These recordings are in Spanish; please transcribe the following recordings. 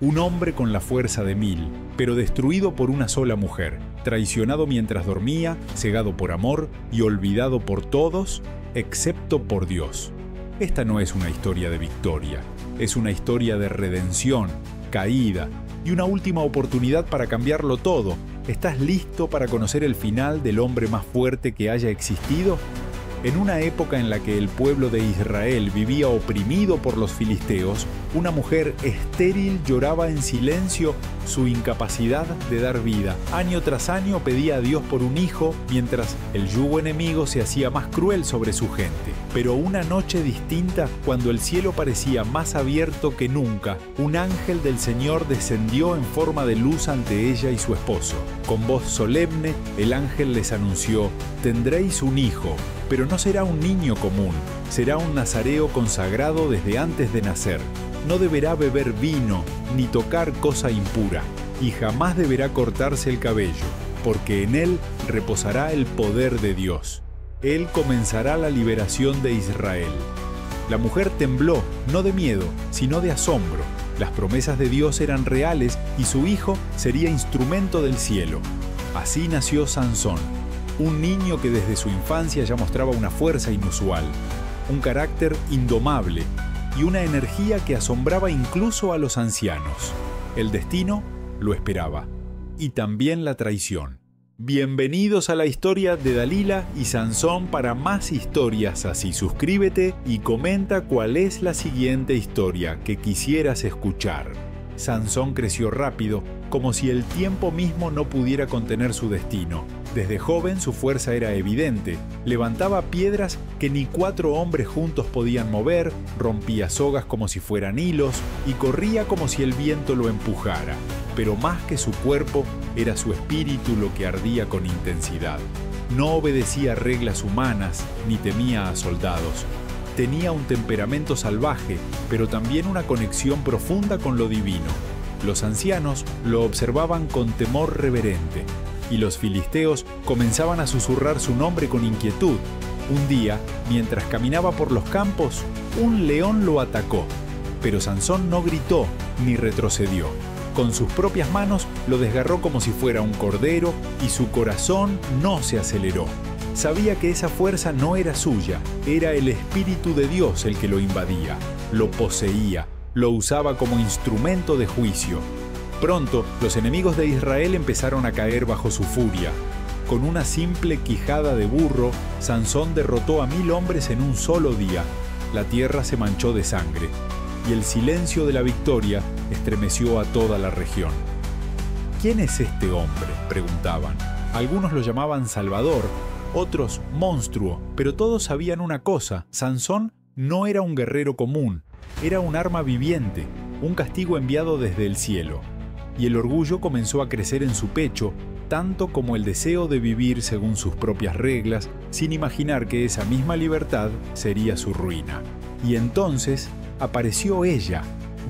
un hombre con la fuerza de 1000, pero destruido por una sola mujer, traicionado mientras dormía, cegado por amor y olvidado por todos, excepto por Dios. Esta no es una historia de victoria, es una historia de redención, caída y una última oportunidad para cambiarlo todo. ¿Estás listo para conocer el final del hombre más fuerte que haya existido? En una época en la que el pueblo de Israel vivía oprimido por los filisteos, una mujer estéril lloraba en silencio su incapacidad de dar vida. Año tras año pedía a Dios por un hijo, mientras el yugo enemigo se hacía más cruel sobre su gente. Pero una noche distinta, cuando el cielo parecía más abierto que nunca, un ángel del Señor descendió en forma de luz ante ella y su esposo. Con voz solemne, el ángel les anunció: «Tendréis un hijo, pero no será un niño común, será un nazareo consagrado desde antes de nacer. No deberá beber vino ni tocar cosa impura, y jamás deberá cortarse el cabello, porque en él reposará el poder de Dios. Él comenzará la liberación de Israel». La mujer tembló, no de miedo, sino de asombro. Las promesas de Dios eran reales y su hijo sería instrumento del cielo. Así nació Sansón, un niño que desde su infancia ya mostraba una fuerza inusual, un carácter indomable y una energía que asombraba incluso a los ancianos. El destino lo esperaba, y también la traición. Bienvenidos a la historia de Dalila y Sansón. Para más historias así, suscríbete y comenta cuál es la siguiente historia que quisieras escuchar. Sansón creció rápido, como si el tiempo mismo no pudiera contener su destino. Desde joven su fuerza era evidente, levantaba piedras que ni 4 hombres juntos podían mover, rompía sogas como si fueran hilos y corría como si el viento lo empujara. Pero más que su cuerpo, era su espíritu lo que ardía con intensidad. No obedecía reglas humanas ni temía a soldados. Tenía un temperamento salvaje, pero también una conexión profunda con lo divino. Los ancianos lo observaban con temor reverente, y los filisteos comenzaban a susurrar su nombre con inquietud. Un día, mientras caminaba por los campos, un león lo atacó, pero Sansón no gritó ni retrocedió. Con sus propias manos lo desgarró como si fuera un cordero y su corazón no se aceleró. Sabía que esa fuerza no era suya, era el Espíritu de Dios el que lo invadía, lo poseía, lo usaba como instrumento de juicio. Pronto, los enemigos de Israel empezaron a caer bajo su furia. Con una simple quijada de burro, Sansón derrotó a 1000 hombres en un solo día. La tierra se manchó de sangre, y el silencio de la victoria estremeció a toda la región. ¿Quién es este hombre?, preguntaban. Algunos lo llamaban Salvador, otros monstruo, pero todos sabían una cosa: Sansón no era un guerrero común, era un arma viviente, un castigo enviado desde el cielo. Y el orgullo comenzó a crecer en su pecho, tanto como el deseo de vivir según sus propias reglas, sin imaginar que esa misma libertad sería su ruina. Y entonces apareció ella,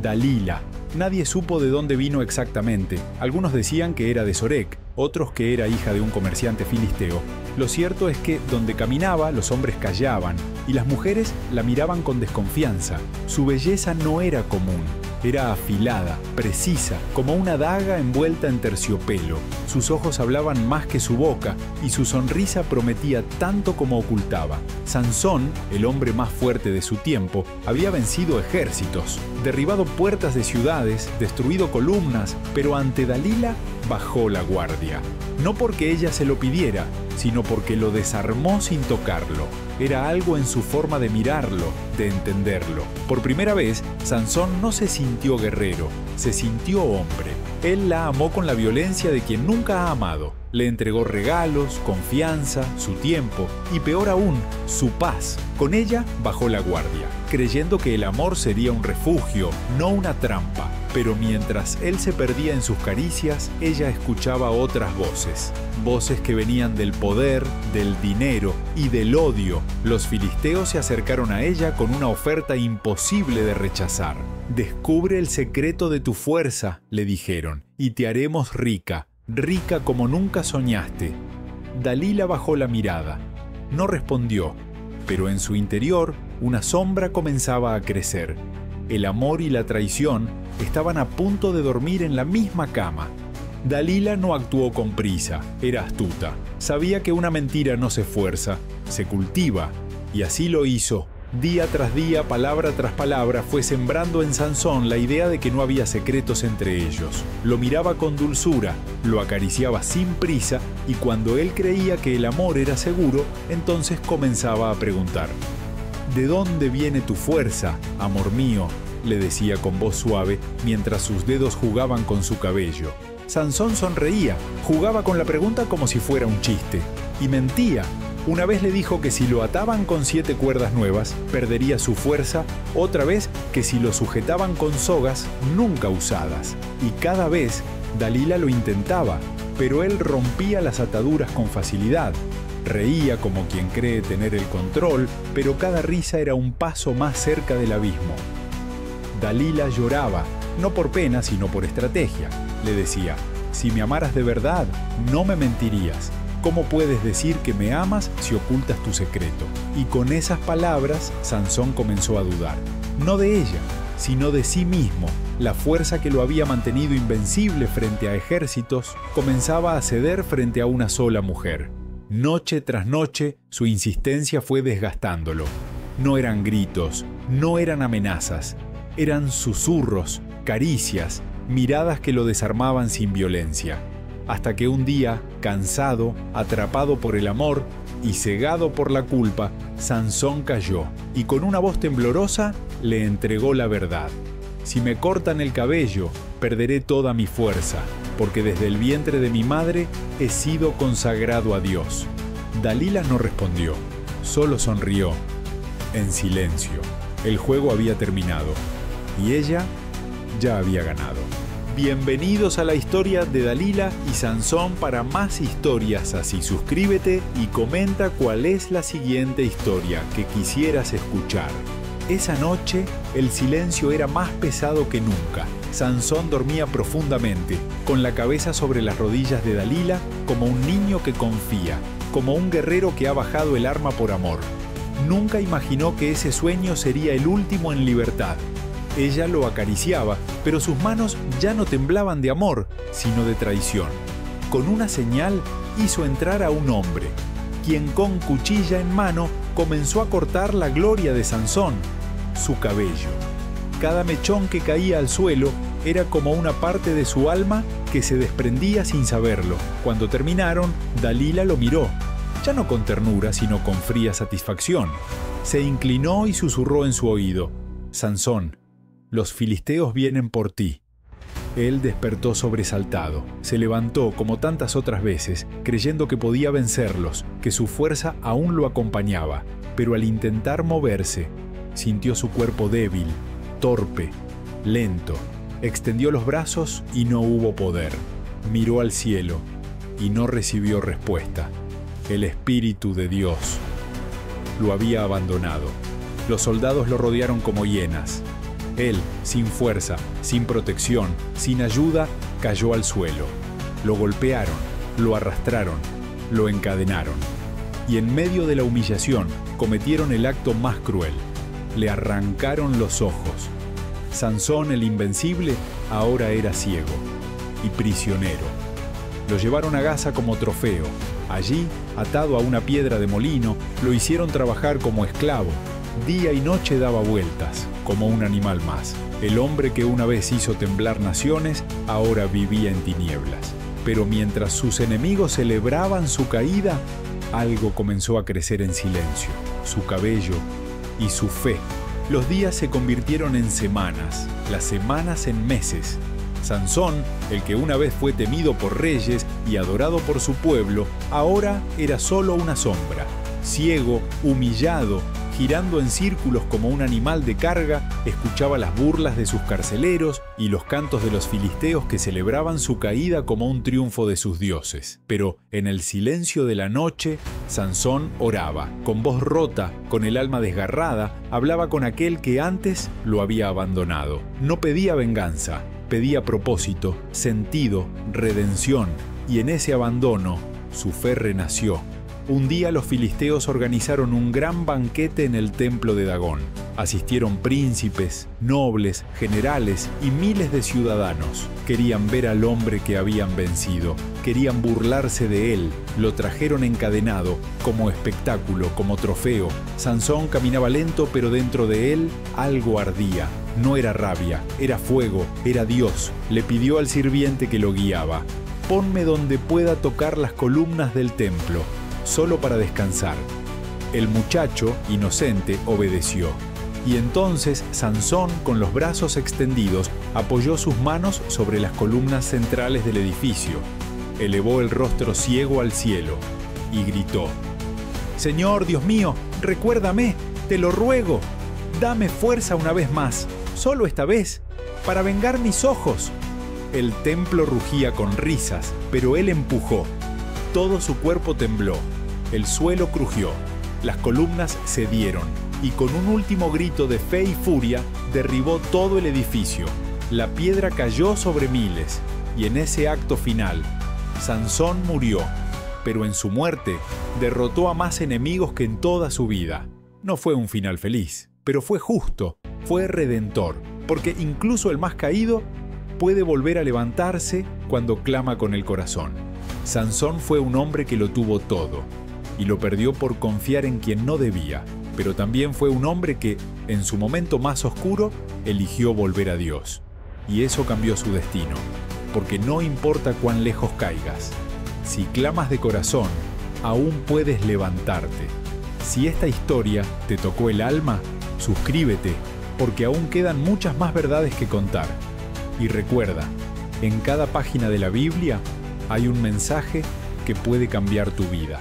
Dalila. Nadie supo de dónde vino exactamente. Algunos decían que era de Sorek, otros que era hija de un comerciante filisteo. Lo cierto es que donde caminaba los hombres callaban y las mujeres la miraban con desconfianza. Su belleza no era común. Era afilada, precisa, como una daga envuelta en terciopelo. Sus ojos hablaban más que su boca y su sonrisa prometía tanto como ocultaba. Sansón, el hombre más fuerte de su tiempo, había vencido ejércitos, derribado puertas de ciudades, destruido columnas, pero ante Dalila bajó la guardia. No porque ella se lo pidiera, sino porque lo desarmó sin tocarlo. Era algo en su forma de mirarlo, de entenderlo. Por primera vez, Sansón no se sintió guerrero, se sintió hombre. Él la amó con la violencia de quien nunca ha amado. Le entregó regalos, confianza, su tiempo y, peor aún, su paz. Con ella bajó la guardia, creyendo que el amor sería un refugio, no una trampa. Pero mientras él se perdía en sus caricias, ella escuchaba otras voces. Voces que venían del poder, del dinero y del odio. Los filisteos se acercaron a ella con una oferta imposible de rechazar. «Descubre el secreto de tu fuerza», le dijeron, «y te haremos rica, rica como nunca soñaste». Dalila bajó la mirada. No respondió, pero en su interior una sombra comenzaba a crecer. el amor y la traición estaban a punto de dormir en la misma cama. Dalila no actuó con prisa, era astuta. Sabía que una mentira no se fuerza, se cultiva, y así lo hizo. Día tras día, palabra tras palabra, fue sembrando en Sansón la idea de que no había secretos entre ellos. Lo miraba con dulzura, lo acariciaba sin prisa, y cuando él creía que el amor era seguro, entonces comenzaba a preguntar: ¿de dónde viene tu fuerza, amor mío?, le decía con voz suave mientras sus dedos jugaban con su cabello. Sansón sonreía, jugaba con la pregunta como si fuera un chiste, y mentía. Una vez le dijo que si lo ataban con 7 cuerdas nuevas, perdería su fuerza, otra vez que si lo sujetaban con sogas nunca usadas. Y cada vez Dalila lo intentaba, pero él rompía las ataduras con facilidad. Reía como quien cree tener el control, pero cada risa era un paso más cerca del abismo. Dalila lloraba, no por pena, sino por estrategia. Le decía: si me amaras de verdad, no me mentirías. ¿Cómo puedes decir que me amas si ocultas tu secreto? Y con esas palabras, Sansón comenzó a dudar. No de ella, sino de sí mismo. La fuerza que lo había mantenido invencible frente a ejércitos comenzaba a ceder frente a una sola mujer. Noche tras noche, su insistencia fue desgastándolo. No eran gritos, no eran amenazas, eran susurros, caricias, miradas que lo desarmaban sin violencia. Hasta que un día, cansado, atrapado por el amor y cegado por la culpa, Sansón cayó y con una voz temblorosa le entregó la verdad. Si me cortan el cabello, perderé toda mi fuerza, porque desde el vientre de mi madre he sido consagrado a Dios. Dalila no respondió, solo sonrió, en silencio. El juego había terminado y ella ya había ganado. Bienvenidos a la historia de Dalila y Sansón. Para más historias así, suscríbete y comenta cuál es la siguiente historia que quisieras escuchar. Esa noche, el silencio era más pesado que nunca. Sansón dormía profundamente, con la cabeza sobre las rodillas de Dalila, como un niño que confía, como un guerrero que ha bajado el arma por amor. Nunca imaginó que ese sueño sería el último en libertad. Ella lo acariciaba, pero sus manos ya no temblaban de amor, sino de traición. Con una señal hizo entrar a un hombre, quien con cuchilla en mano comenzó a cortar la gloria de Sansón, su cabello. Cada mechón que caía al suelo era como una parte de su alma que se desprendía sin saberlo. Cuando terminaron, Dalila lo miró, ya no con ternura, sino con fría satisfacción. Se inclinó y susurró en su oído: Sansón, los filisteos vienen por ti. Él despertó sobresaltado. Se levantó como tantas otras veces, creyendo que podía vencerlos, que su fuerza aún lo acompañaba. Pero al intentar moverse, sintió su cuerpo débil, torpe, lento. Extendió los brazos y no hubo poder. Miró al cielo y no recibió respuesta. El Espíritu de Dios lo había abandonado. Los soldados lo rodearon como hienas. Él, sin fuerza, sin protección, sin ayuda, cayó al suelo. Lo golpearon, lo arrastraron, lo encadenaron. Y en medio de la humillación, cometieron el acto más cruel. Le arrancaron los ojos. Sansón, el invencible, ahora era ciego y prisionero. Lo llevaron a Gaza como trofeo. Allí, atado a una piedra de molino, lo hicieron trabajar como esclavo. Día y noche daba vueltas, como un animal más. El hombre que una vez hizo temblar naciones, ahora vivía en tinieblas. Pero mientras sus enemigos celebraban su caída, algo comenzó a crecer en silencio: su cabello y su fe. Los días se convirtieron en semanas, las semanas en meses. Sansón, el que una vez fue temido por reyes y adorado por su pueblo, ahora era solo una sombra. Ciego, humillado, girando en círculos como un animal de carga, escuchaba las burlas de sus carceleros y los cantos de los filisteos que celebraban su caída como un triunfo de sus dioses. Pero en el silencio de la noche, Sansón oraba. Con voz rota, con el alma desgarrada, hablaba con aquel que antes lo había abandonado. No pedía venganza, pedía propósito, sentido, redención. Y en ese abandono, su fe renació. Un día los filisteos organizaron un gran banquete en el templo de Dagón. Asistieron príncipes, nobles, generales y miles de ciudadanos. Querían ver al hombre que habían vencido. Querían burlarse de él. Lo trajeron encadenado, como espectáculo, como trofeo. Sansón caminaba lento, pero dentro de él algo ardía. No era rabia, era fuego, era Dios. Le pidió al sirviente que lo guiaba: «Ponme donde pueda tocar las columnas del templo, solo para descansar». El muchacho, inocente, obedeció. Y entonces Sansón, con los brazos extendidos, apoyó sus manos sobre las columnas centrales del edificio. Elevó el rostro ciego al cielo y gritó: «Señor, Dios mío, recuérdame, te lo ruego. Dame fuerza una vez más, solo esta vez, para vengar mis ojos». El templo rugía con risas, pero él empujó. Todo su cuerpo tembló. El suelo crujió. Las columnas cedieron. Y con un último grito de fe y furia, derribó todo el edificio. La piedra cayó sobre miles. Y en ese acto final, Sansón murió. Pero en su muerte, derrotó a más enemigos que en toda su vida. No fue un final feliz, pero fue justo, fue redentor. Porque incluso el más caído puede volver a levantarse cuando clama con el corazón. Sansón fue un hombre que lo tuvo todo y lo perdió por confiar en quien no debía, pero también fue un hombre que, en su momento más oscuro, eligió volver a Dios. Y eso cambió su destino, porque no importa cuán lejos caigas, si clamas de corazón, aún puedes levantarte. Si esta historia te tocó el alma, suscríbete, porque aún quedan muchas más verdades que contar. Y recuerda, en cada página de la Biblia hay un mensaje que puede cambiar tu vida.